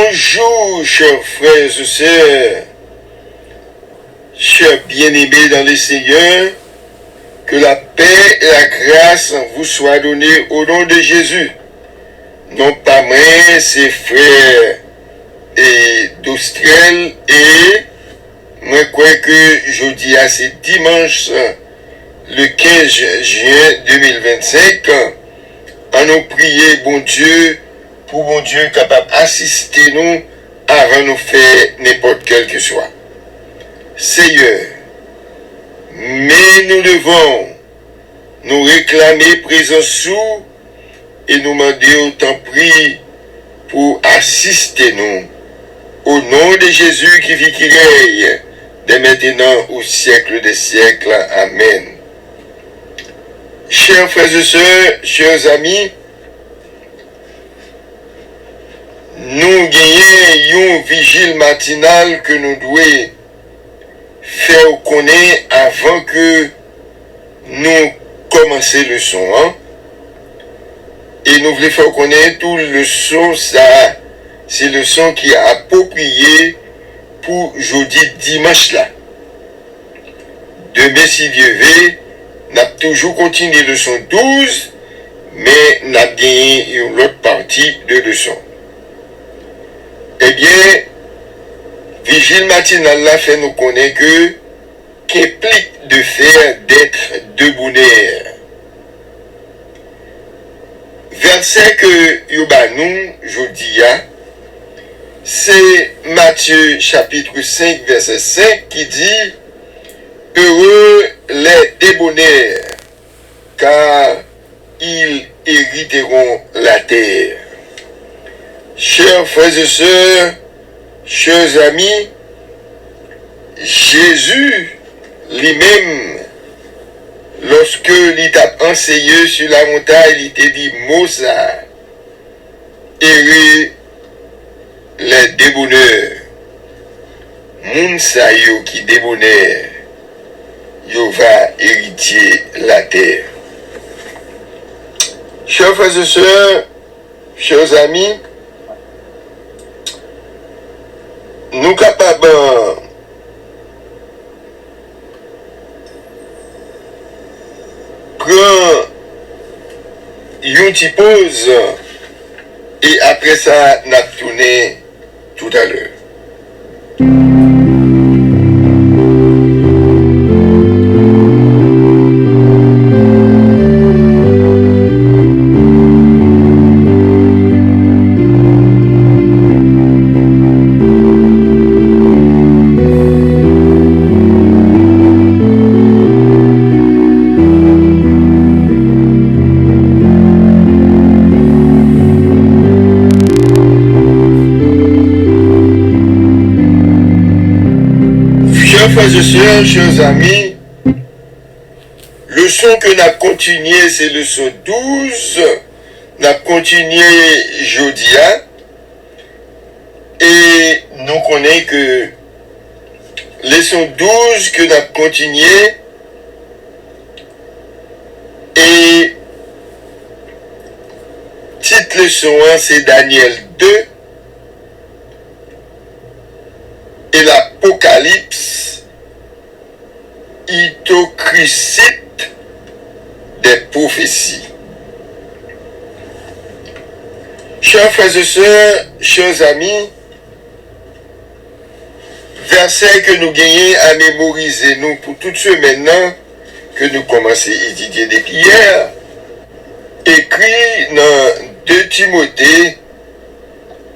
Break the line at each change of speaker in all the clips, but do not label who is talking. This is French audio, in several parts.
Bonjour, chers frères et sœurs, chers bien-aimés dans le Seigneur, que la paix et la grâce vous soient données au nom de Jésus. Non pas moi, c'est frère et d'Austrel et moi crois que jeudi à c'est dimanche le 15 juin 2025, à nous prier bon Dieu pour bon Dieu capable d'assister nous avant de nous faire n'importe quel que soit. Seigneur, mais nous devons nous réclamer présence sous et nous demander autant prix pour assister nous. Au nom de Jésus qui vit, qui règne, dès maintenant au siècle des siècles. Amen. Chers frères et sœurs, chers amis, nous gagnons une vigile matinale que nous devons faire connaître avant que nous commencions le son. Et nous voulons faire connaître tout le son, ça, c'est le son qui est approprié pour jeudi dimanche là. Demain, si Dieu veut, nous avons toujours continué le son 12, mais nous avons gagné une autre partie de leçon. Eh bien, vigile matinale là fait nous connaître que qu'implique de faire d'être debonaire. Verset que Yobanou, jeudi, c'est Matthieu chapitre 5, verset 5 qui dit « Heureux les débonnaires, car ils hériteront la terre. » Chers frères et sœurs, chers amis, Jésus lui-même, lorsque il t'a enseigné sur la montagne, il t'a dit Moussa, heureux les débonneurs, moun sa yo qui débonneur, yo va hériter la terre. Chers frères et sœurs, chers amis, nous capables prendre une petite pause et après ça, nous allons tourner tout à l'heure. Frères et sœurs, chers amis, le son que nous avons continué, c'est le son 12. Nous avons continué jeudi. Et nous connaissons que le son 12 que nous avons continué, et titre leçon 1, c'est Daniel 2. Et l'Apocalypse, hypocrite des prophéties. Chers frères et sœurs, chers amis, verset que nous gagnons à mémoriser nous pour toute semaine que nous commençons à étudier depuis hier, écrit dans 2 Timothée,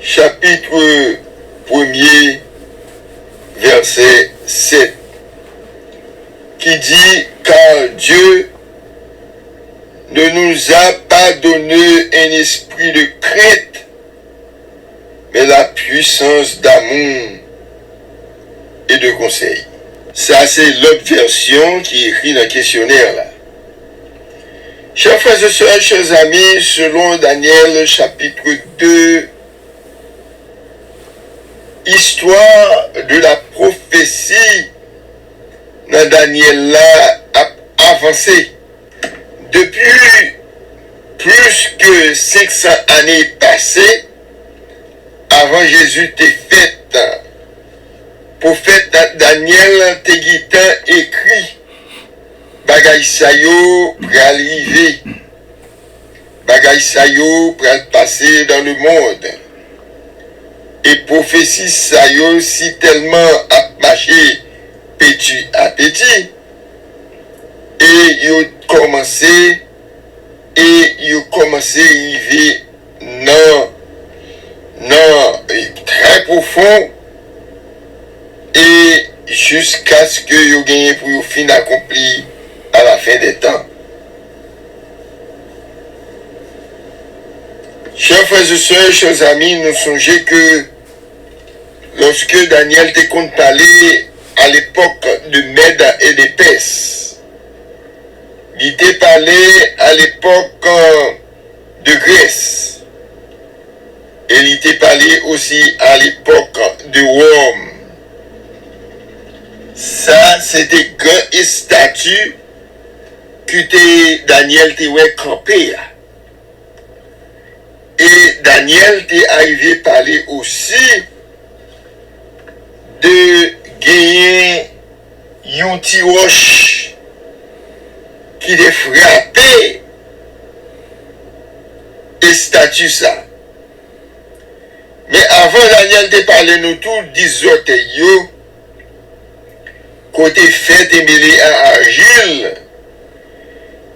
chapitre 1er, verset 7. Qui dit, car Dieu ne nous a pas donné un esprit de crainte, mais la puissance d'amour et de conseil. Ça, c'est l'autre version qui est écrite dans le questionnaire là. Chers frères et sœurs, chers amis, selon Daniel chapitre 2, histoire de la prophétie dans Daniel là a avancé. Depuis plus que 500 années passées, avant Jésus t'est fait, prophète Daniel t'est écrit, bagay sa yo pral rive, bagay sa yo pral passer dans le monde. Et prophétie sa yo si tellement a marché petit à petit, et yo commencé arriver non très profond, et jusqu'à ce que yo gagne pour yo fin accompli à la fin des temps. Chers frères et sœurs, chers amis, nous songeons que lorsque Daniel te compte parler à l'époque de Mède et de Perse, il t'a parlé à l'époque de Grèce, et il t'a parlé aussi à l'époque de Rome. Ça, c'était grand statut que Daniel t'a campé. Et Daniel t'est arrivé à parler aussi de gagner un petit roche qui est frappé et statut ça. Mais avant Daniel de parler nous tout, 10 autres yo, côté fait et mêlé à argile,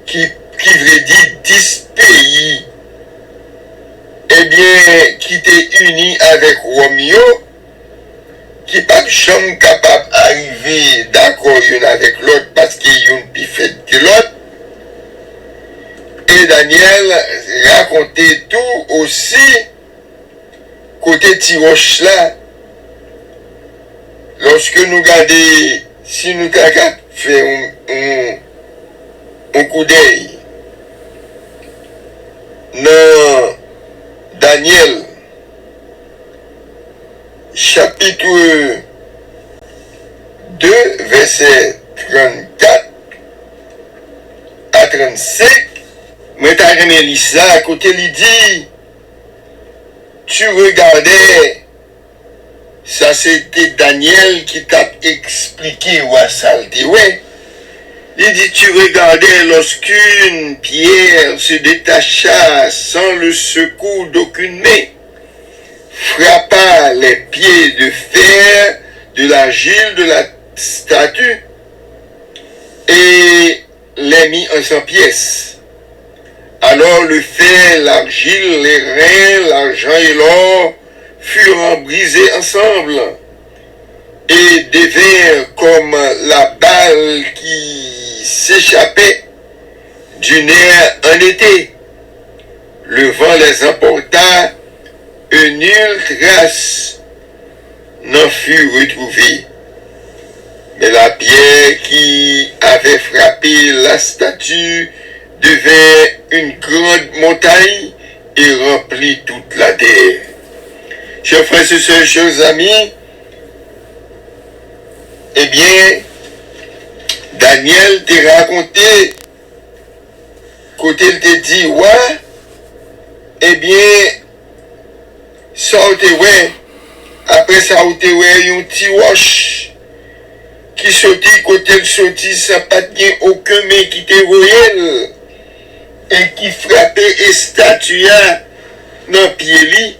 qui veut dire 10 pays, eh bien, qui était uni avec Romeo, qui pas de chambre capable d'arriver d'accord l'un avec l'autre parce qu'il y a une plus faite que l'autre. Et Daniel racontait tout aussi côté Tiroche là. Lorsque nous regardons, si nous avons fait un coup d'œil dans Daniel, chapitre 2, verset 34 à 35, mais t'as remis ça, à côté, il dit, tu regardais, ça c'était Daniel qui t'a expliqué où ça le dit, ouais. Il dit, tu regardais lorsqu'une pierre se détacha sans le secours d'aucune main, frappa les pieds de fer de l'argile de la statue et les mit en 100 pièces. Alors le fer, l'argile, les reins, l'argent et l'or furent brisés ensemble et devinrent comme la balle qui s'échappait du nerf en été. Le vent les emporta, et nulle trace n'en fut retrouvée. Mais la pierre qui avait frappé la statue devint une grande montagne et remplit toute la terre. Chers frères et sœurs, chers amis, eh bien, Daniel t'a raconté, côté il t'a dit, ouais, eh bien, ça ouais, après ça a été ouais, un petit roche qui sortit, côté il sortit, ça pas de aucun mais qui était royal et qui frappait et statua dans pied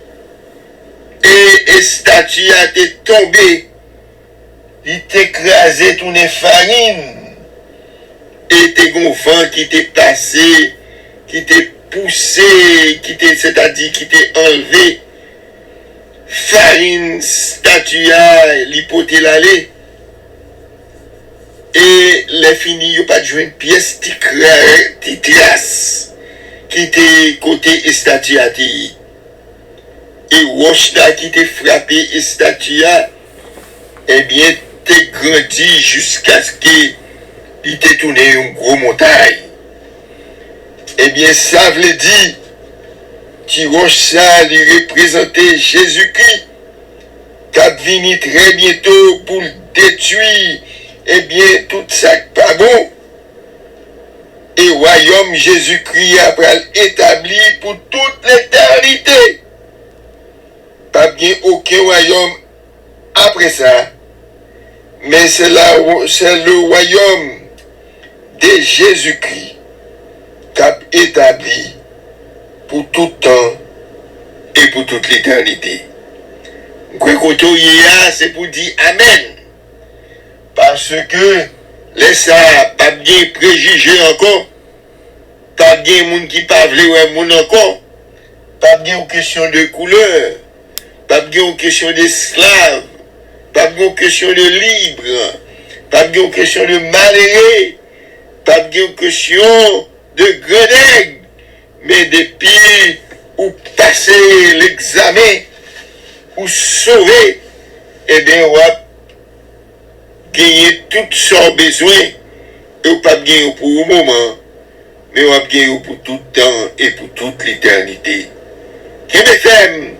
et statua était tombé, il t'écrasé tout les farines et t'es gon vent qui t'est passé, qui t'est poussé, qui t'est, c'est-à-dire qui t'est enlevé farine statua l'hypothèse l'allée et les finis y'ont pas de jouer une pièce qui trace qui t'est côté statua et roche qui t'est frappé statua eh bien t'es grandi jusqu'à ce qu'il t'ait tourné une grosse montagne. Eh bien ça veut dire qui roche ça lui représentait Jésus-Christ qui a venu très bientôt pour détruire eh bien tout ça pas bon et royaume Jésus-Christ après établi pour toute l'éternité. Pas bien aucun royaume après ça, mais c'est le royaume de Jésus-Christ qu'a établi pour tout temps et pour toute l'éternité. C'est pour dire Amen. Parce que les ça, pas bien préjugé encore, pas bien moun qui pas vle moun encore, pas bien une question de couleur, pas bien une question d'esclave, pas bien une question de libre, pas bien une question de malheureux, pas bien une question de grenègue, mais depuis ou passer l'examen, ou sauver, eh bien, on va gagner tout son besoin, et on pas gagner pour un moment, mais on va gagner pour tout temps et pour toute l'éternité. Qui me fait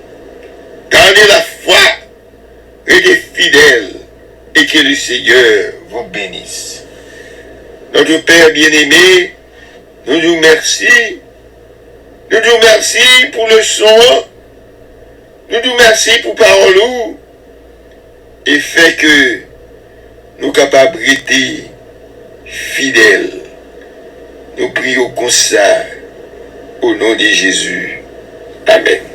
garder la foi, restez fidèle, et que le Seigneur vous bénisse. Notre Père bien-aimé, nous nous remercions. Nous nous remercions pour le son. Nous nous remercions pour parole et fait que nous capables d'être fidèles. Nous prions comme ça au nom de Jésus. Amen.